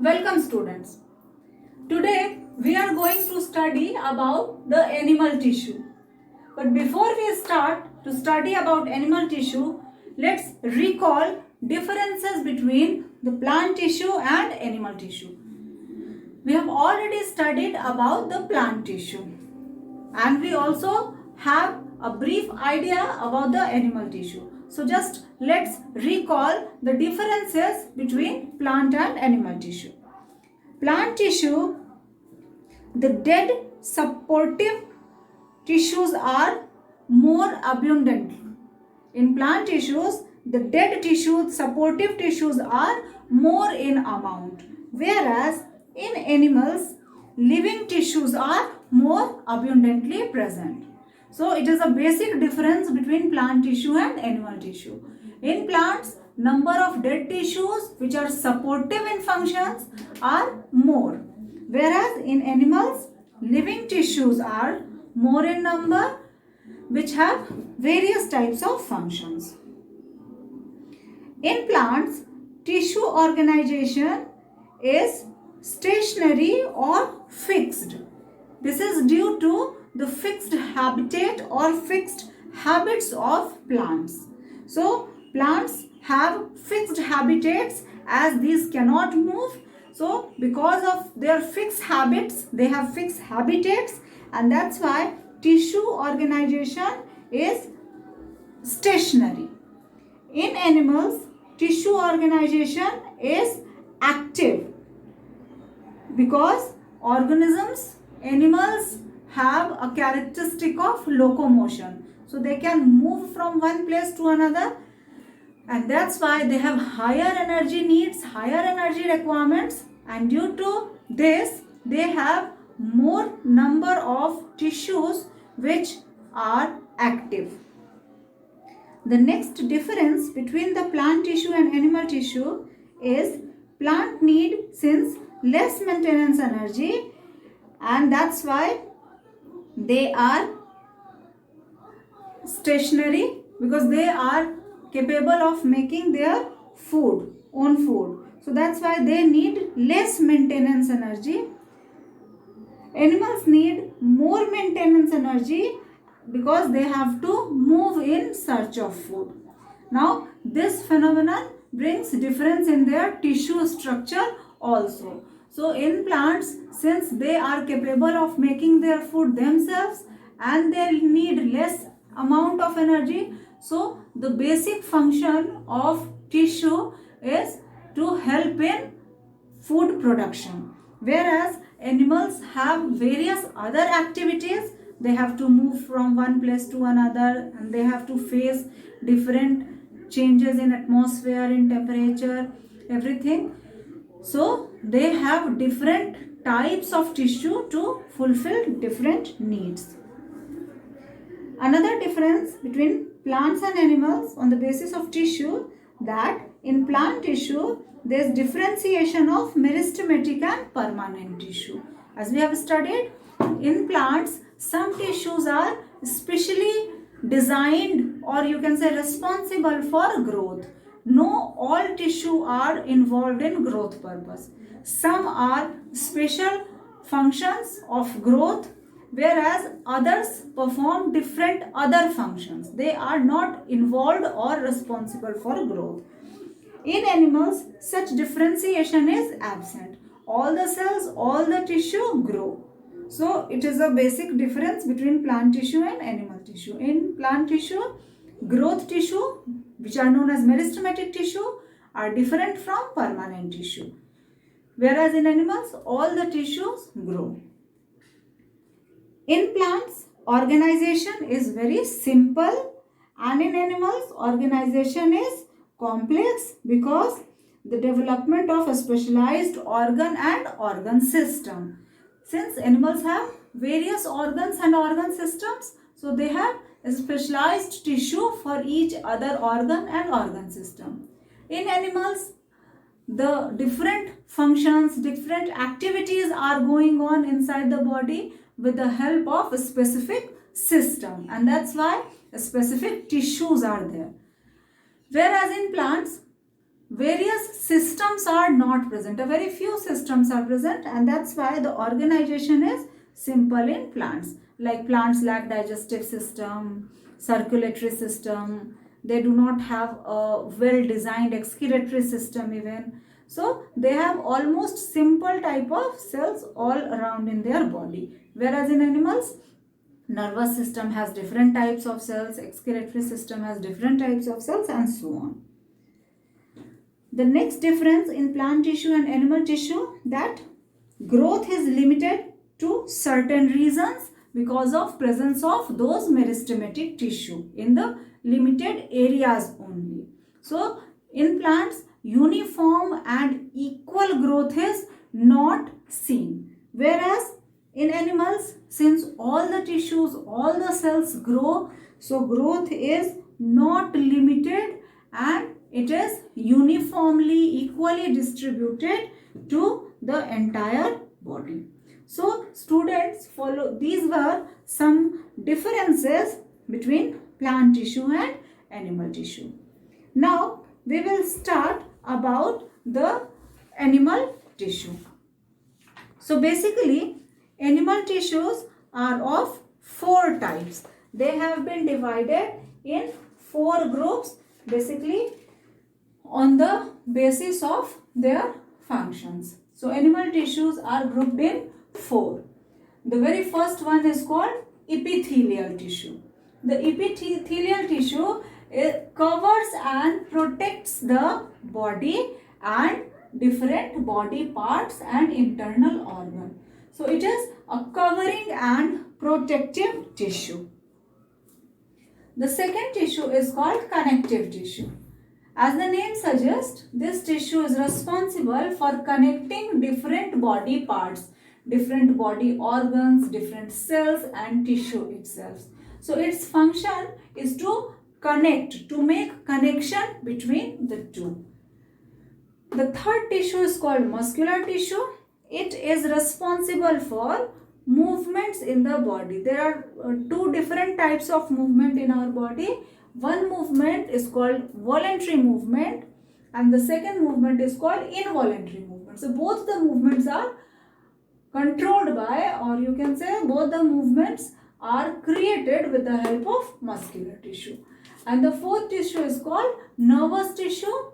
Welcome students. Today we are going to study about the animal tissue. But before we start to study about animal tissue, let's recall differences between the plant tissue and animal tissue. We have already studied about the plant tissue and we also have a brief idea about the animal tissue. So just let's recall the differences between plant and animal tissue. Plant tissue, the dead supportive tissues are more abundant. In plant tissues, the dead tissues, supportive tissues are more in amount. Whereas in animals, living tissues are more abundantly present. So it is a basic difference between plant tissue and animal tissue. In plants, number of dead tissues which are supportive in functions are more. Whereas in animals, living tissues are more in number which have various types of functions. In plants, tissue organization is stationary or fixed. This is due to the fixed habitat or fixed habits of plants. So, plants have fixed habitats as these cannot move. So, because of their fixed habits, they have fixed habitats and that's why tissue organization is stationary. In animals, tissue organization is active because animals have a characteristic of locomotion. So they can move from one place to another and that's why they have higher energy needs, higher energy requirements, and due to this they have more number of tissues which are active. The next difference between the plant tissue and animal tissue is plant need since less maintenance energy and that's why they are stationary because they are capable of making their own food. So that's why they need less maintenance energy. Animals need more maintenance energy because they have to move in search of food. Now this phenomenon brings difference in their tissue structure also. So in plants, since they are capable of making their food themselves and they need less amount of energy, so the basic function of tissue is to help in food production. Whereas animals have various other activities. They have to move from one place to another and they have to face different changes in atmosphere, in temperature, everything. So they have different types of tissue to fulfill different needs. Another difference between plants and animals on the basis of tissue, that in plant tissue there is differentiation of meristematic and permanent tissue. As we have studied, in plants some tissues are specially designed or you can say responsible for growth. No all tissue are involved in growth purpose. Some are special functions of growth whereas others perform different other functions. They are not involved or responsible for growth. In animals, such differentiation is absent. All the cells, all the tissue grow. So it is a basic difference between plant tissue and animal tissue. In plant tissue, growth tissue, which are known as meristematic tissue, are different from permanent tissue. Whereas in animals, all the tissues grow. In plants, organization is very simple and in animals, organization is complex because the development of a specialized organ and organ system. Since animals have various organs and organ systems, so they have a specialized tissue for each other organ and organ system. In animals, the different functions, different activities are going on inside the body with the help of a specific system and that's why specific tissues are there. Whereas in plants, various systems are not present. A very few systems are present, and that's why the organization is simple in plants. Like plants lack digestive system, circulatory system. They do not have a well designed excretory system even. So they have almost simple type of cells all around in their body. Whereas in animals, nervous system has different types of cells, excretory system has different types of cells, and so on. The next difference in plant tissue and animal tissue, that growth is limited to certain regions because of presence of those meristematic tissue in the limited areas only. So in plants, uniform and equal growth is not seen, whereas in animals, since all the tissues, all the cells grow, so growth is not limited and it is uniformly, equally distributed to the entire body. So students, follow, these were some differences between plant tissue and animal tissue. Now we will start about the animal tissue. So basically, animal tissues are of 4 types. They have been divided in 4 groups, basically on the basis of their functions. So animal tissues are grouped in 4. The very first one is called epithelial tissue. The epithelial tissue covers and protects the body and different body parts and internal organ. So it is a covering and protective tissue. The second tissue is called connective tissue. As the name suggests, this tissue is responsible for connecting different body parts, different body organs, different cells and tissue itself. So its function is to connect, to make connection between the two. The third tissue is called muscular tissue. It is responsible for movements in the body. There are 2 different types of movement in our body. One movement is called voluntary movement and the second movement is called involuntary movement. So both the movements are controlled by, or you can say both the movements are created with the help of muscular tissue. And the fourth tissue is called nervous tissue.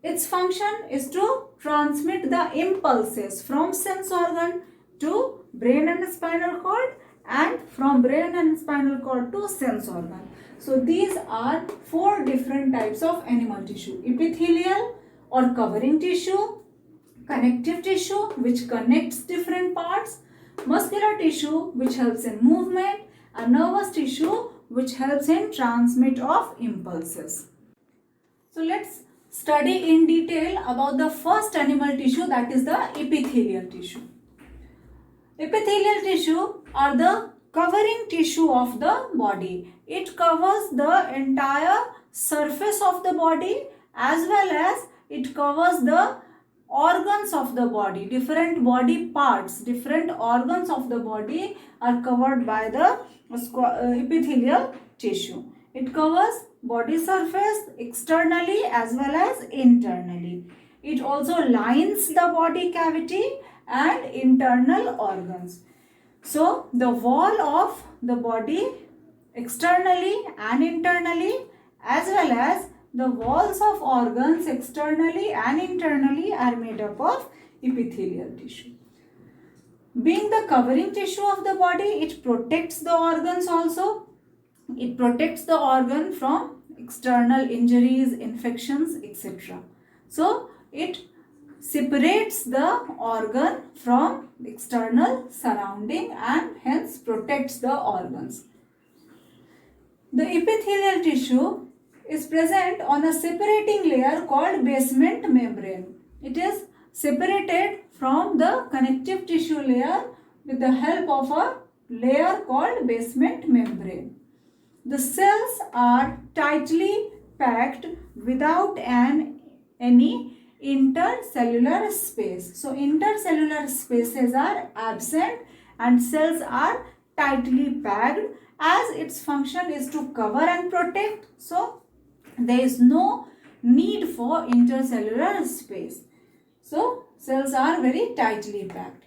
Its function is to transmit the impulses from sense organ to brain and spinal cord and from brain and spinal cord to sense organ. So these are 4 different types of animal tissue: epithelial or covering tissue, connective tissue which connects different parts, muscular tissue which helps in movement, and nervous tissue which helps in transmit of impulses. So let's study in detail about the first animal tissue, that is the epithelial tissue. Epithelial tissue are the covering tissue of the body. It covers the entire surface of the body as well as it covers the organs of the body. Different body parts, different organs of the body are covered by the epithelial tissue. It covers body surface externally as well as internally. It also lines the body cavity and internal organs. So the wall of the body externally and internally as well as the walls of organs externally and internally are made up of epithelial tissue. Being the covering tissue of the body, it protects the organs also. It protects the organ from external injuries, infections, etc. So it separates the organ from external surrounding and hence protects the organs. The epithelial tissue is present on a separating layer called basement membrane. It is separated from the connective tissue layer with the help of a layer called basement membrane. The cells are tightly packed without any intercellular space. So intercellular spaces are absent and cells are tightly packed as its function is to cover and protect. So there is no need for intercellular space. So cells are very tightly packed.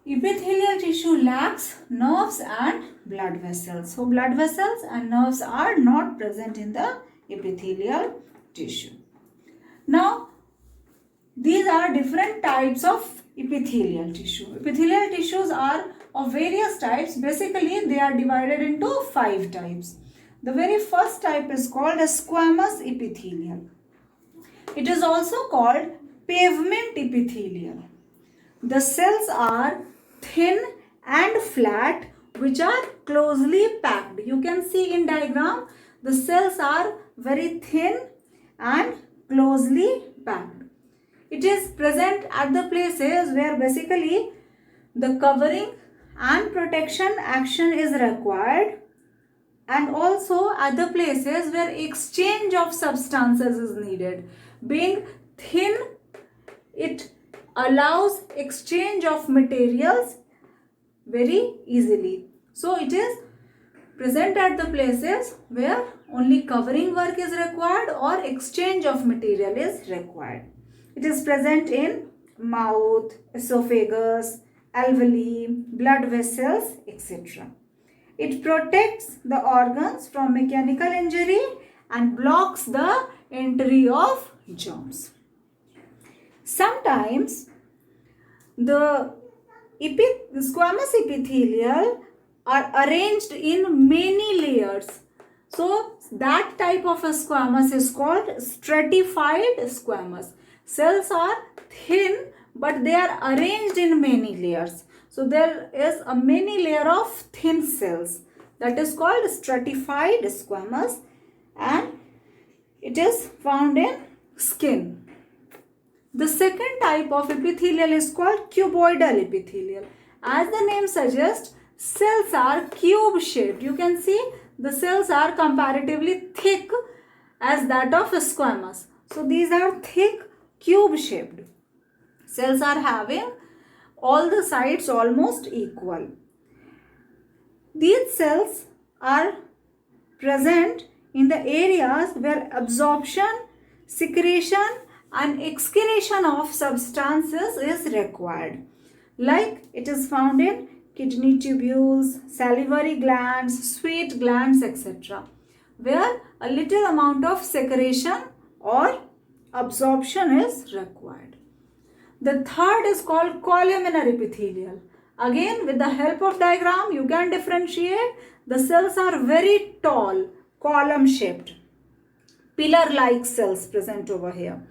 Epithelial tissue lacks nerves and blood vessels. So blood vessels and nerves are not present in the epithelial tissue. Now these are different types of epithelial tissue. Epithelial tissues are of various types. Basically they are divided into 5 types. The very first type is called a squamous epithelial. It is also called pavement epithelial. The cells are thin and flat, which are closely packed. You can see in diagram the cells are very thin and closely packed. It is present at the places where basically the covering and protection action is required, and also at the places where exchange of substances is needed. Being thin, it allows exchange of materials very easily. So it is present at the places where only covering work is required or exchange of material is required. It is present in mouth, esophagus, alveoli, blood vessels, etc. It protects the organs from mechanical injury and blocks the entry of germs. Sometimes the squamous epithelial are arranged in many layers. So that type of a squamous is called stratified squamous. Cells are thin but they are arranged in many layers. So there is a many layer of thin cells, that is called stratified squamous, and it is found in skin. The second type of epithelial is called cuboidal epithelial. As the name suggests, cells are cube shaped. You can see the cells are comparatively thick as that of squamous. So these are thick cube shaped. Cells are having all the sides almost equal. These cells are present in the areas where absorption, secretion and excretion of substances is required. Like it is found in kidney tubules, salivary glands, sweat glands, etc. where a little amount of secretion or absorption is required. The third is called columnar epithelial. Again, with the help of diagram, you can differentiate. The cells are very tall, column shaped, pillar-like cells present over here.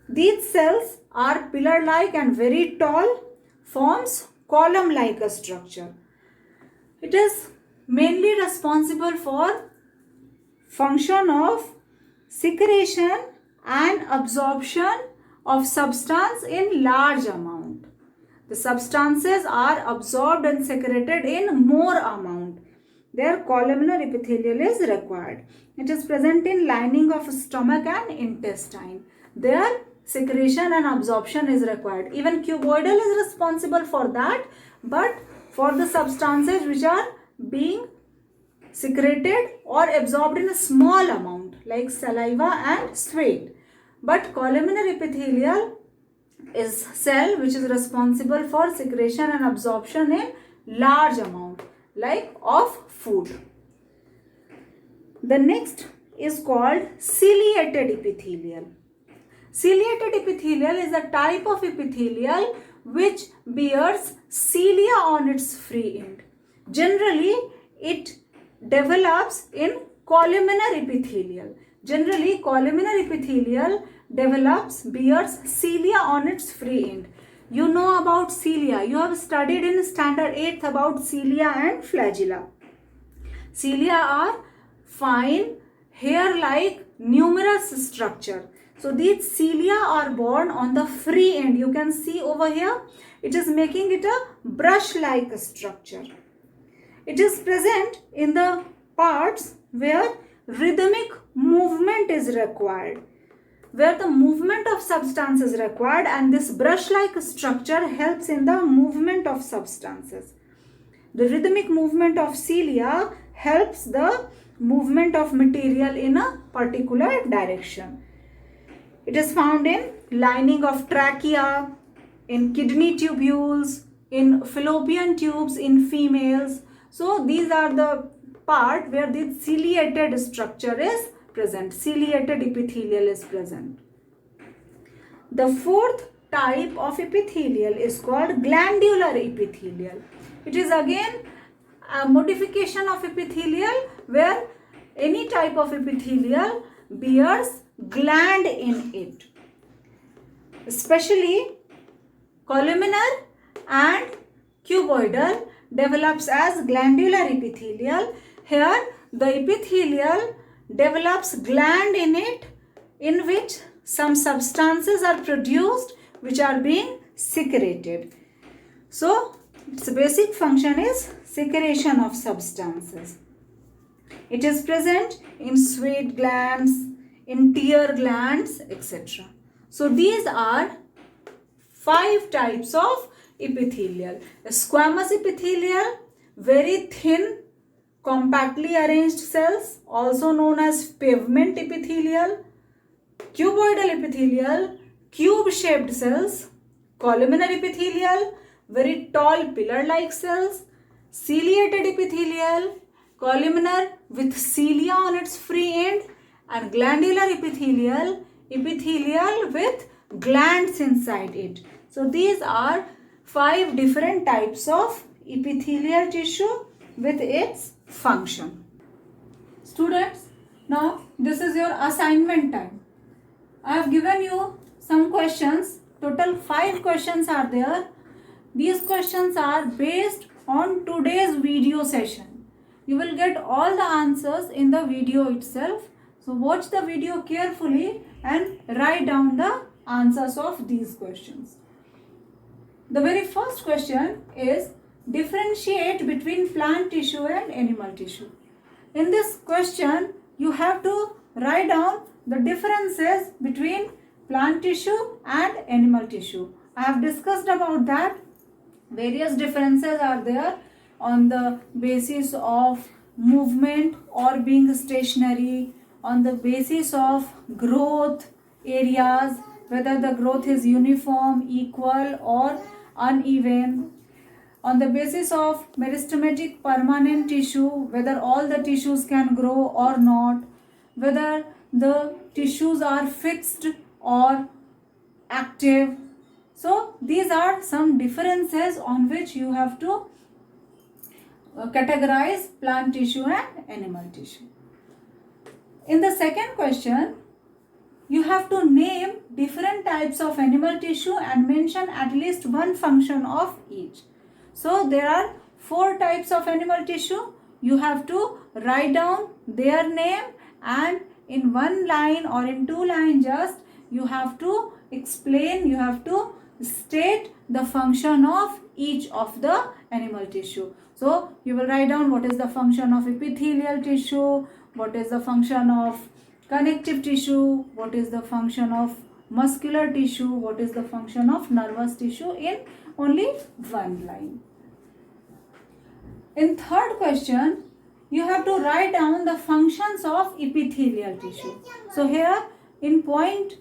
These cells are pillar-like and very tall, forms column-like a structure. It is mainly responsible for function of secretion and absorption of substance in large amount. The substances are absorbed and secreted in more amount. Their columnar epithelial is required. It is present in lining of stomach and intestine. Their secretion and absorption is required. Even cuboidal is responsible for that, but for the substances which are being secreted or absorbed in a small amount like saliva and sweat. But columnar epithelial is cell which is responsible for secretion and absorption in large amount like of food. The next is called ciliated epithelial. Ciliated epithelial is a type of epithelial which bears cilia on its free end. Generally, it develops in columnar epithelial. Generally, columnar epithelial bears cilia on its free end. You know about cilia. You have studied in standard 8th about cilia and flagella. Cilia are fine, hair-like, numerous structure. So these cilia are born on the free end. You can see over here, it is making it a brush-like structure. It is present in the parts where rhythmic movement is required, where the movement of substance is required, and this brush-like structure helps in the movement of substances. The rhythmic movement of cilia helps the movement of material in a particular direction. It is found in lining of trachea, in kidney tubules, in fallopian tubes in females. So these are the part where the ciliated structure is present. Ciliated epithelial is present. The fourth type of epithelial is called glandular epithelial. It is again a modification of epithelial where any type of epithelial bears gland in it. Especially columnar and cuboidal develops as glandular epithelial. Here the epithelial develops gland in it, in which some substances are produced which are being secreted. So its basic function is secretion of substances. It is present in sweat glands, in tear glands, etc. So these are 5 types of epithelial. Squamous epithelial, very thin, compactly arranged cells, also known as pavement epithelial. Cuboidal epithelial, cube-shaped cells. Columnar epithelial, very tall pillar-like cells. Ciliated epithelial, columnar with cilia on its free end. And glandular epithelial, epithelial with glands inside it. So these are 5 different types of epithelial tissue with its function. Students, now this is your assignment time. I have given you some questions. Total 5 questions are there. These questions are based on today's video session. You will get all the answers in the video itself. So watch the video carefully and write down the answers of these questions. The very first question is differentiate between plant tissue and animal tissue. In this question, you have to write down the differences between plant tissue and animal tissue. I have discussed about that. Various differences are there on the basis of movement or being stationary, on the basis of growth areas, whether the growth is uniform, equal or uneven, on the basis of meristematic permanent tissue, whether all the tissues can grow or not, whether the tissues are fixed or active. So these are some differences on which you have to categorize plant tissue and animal tissue. In the second question, you have to name different types of animal tissue and mention at least one function of each. So there are 4 types of animal tissue. You have to write down their name and in 1 line or in 2 lines just you have to explain, you have to state the function of each of the animal tissue. So you will write down what is the function of epithelial tissue, what is the function of connective tissue, what is the function of muscular tissue, what is the function of nervous tissue in only 1 line. In third question, you have to write down the functions of epithelial tissue. So here in point,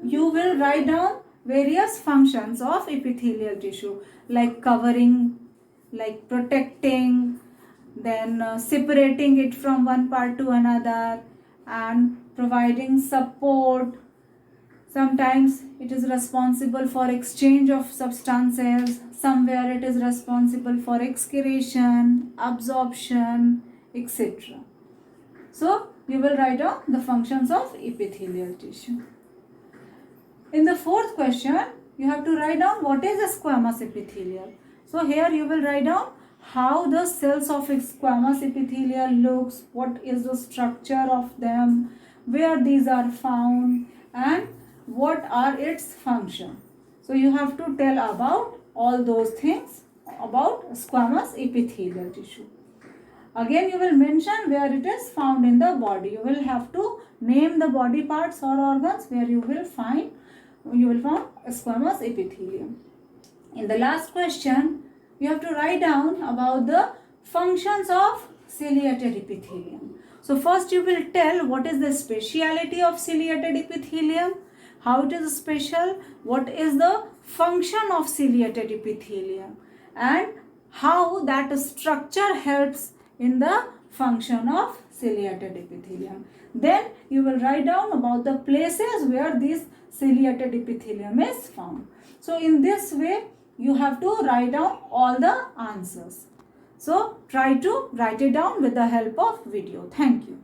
you will write down various functions of epithelial tissue like covering, like protecting, then separating it from one part to another and providing support. Sometimes it is responsible for exchange of substances, somewhere it is responsible for excretion, absorption, etc. So you will write down the functions of epithelial tissue. In the fourth question, you have to write down what is a squamous epithelial. So here you will write down how the cells of squamous epithelial looks, what is the structure of them, where these are found and what are its function. So you have to tell about all those things about squamous epithelial tissue. Again you will mention where it is found in the body. You will have to name the body parts or organs where you will find squamous epithelium. In the last question, you have to write down about the functions of ciliated epithelium. So first you will tell what is the speciality of ciliated epithelium, how it is special, what is the function of ciliated epithelium, and how that structure helps in the function of ciliated epithelium. Then you will write down about the places where this ciliated epithelium is found. So in this way you have to write down all the answers. So try to write it down with the help of video. Thank you.